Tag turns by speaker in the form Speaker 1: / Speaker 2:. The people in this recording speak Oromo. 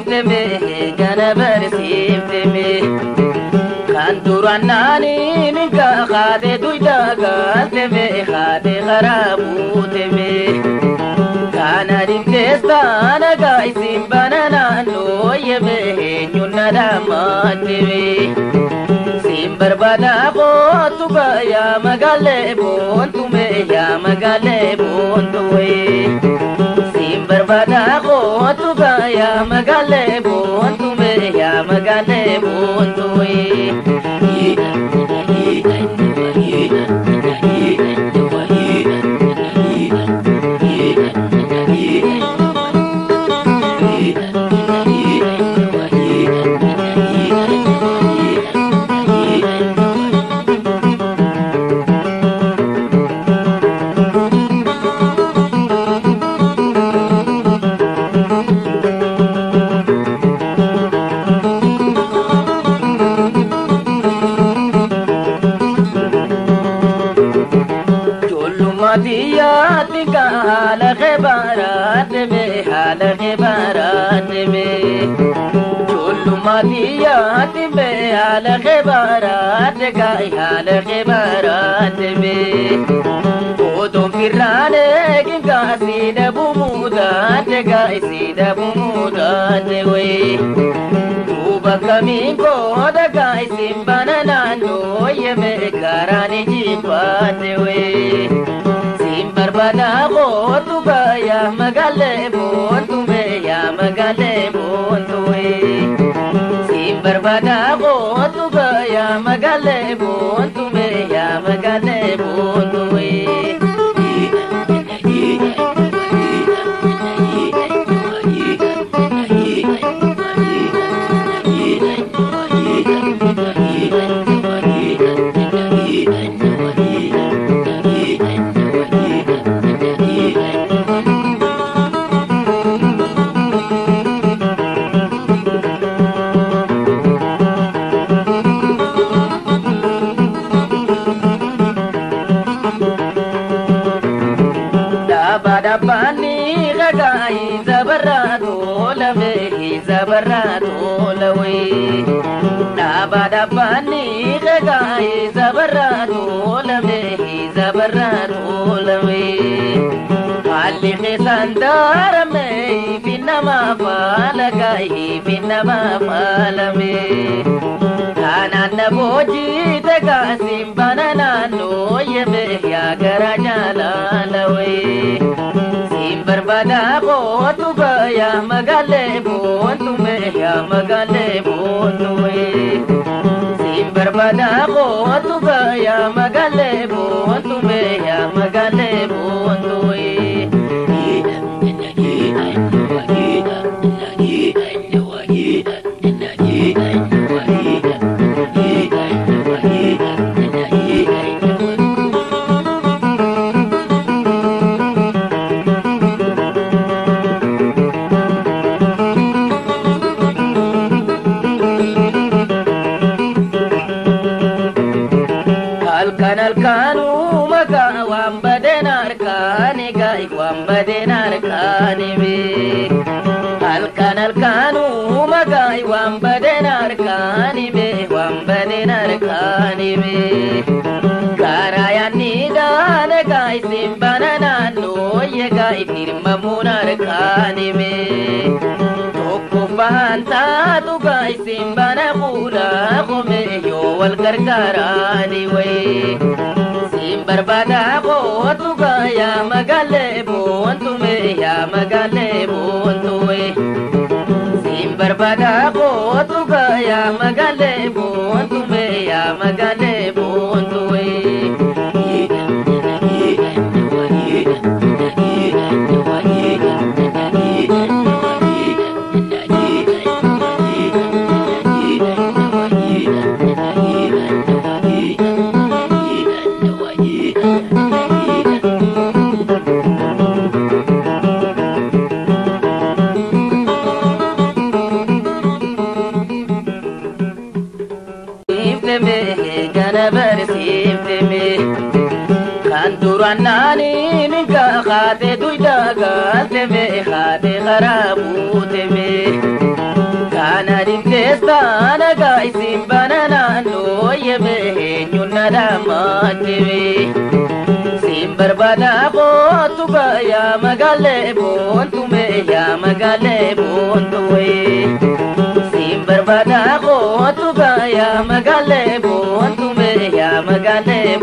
Speaker 1: teme gana barsiifteme kan durannani minka khade duydaga teme khade kharabuuteme kana dimtestana gaisim banana no yeme nyunna damateme simbar bada botu ya magale bontume ya magale bontuwe simbar bada botu ya magale bontume ya magale bontuwe हाल खबरात में हाल खबरात में चोलू मदियात में हाल खबरात गाय हाल खबरात में वो तो फिराने की गासीद बुमुदात गाय सीद बुमुदात वे तू बकमी को दगाय सिंबना नो ये में कराने की बात वे बदा बोतु या magale बोतु में या magale बोतु सिंबर बदा बोतु या magale बोतु में या magale बोतु dabani gagai zabaradul mehi zabaradul me ali khsandar me finama palagai finama palame kana naboji tagasim banana no ye me ya garajala lawe simbar bada botu ya magale botu me ya magale botu बदा बोतु या magale बोतु में या magale बोतु बदा बोतु या magale बोतु में या magale बोतु सिंबर बदा बोतु या magale बोतु में या magale बोतु Nani minka khate duydaga teme khate kharabu teme damaatiwi Simbar bada kotu gaya magale bontu me ya magale bontu we Simbar bada kotu gaya magale bontu me ya magale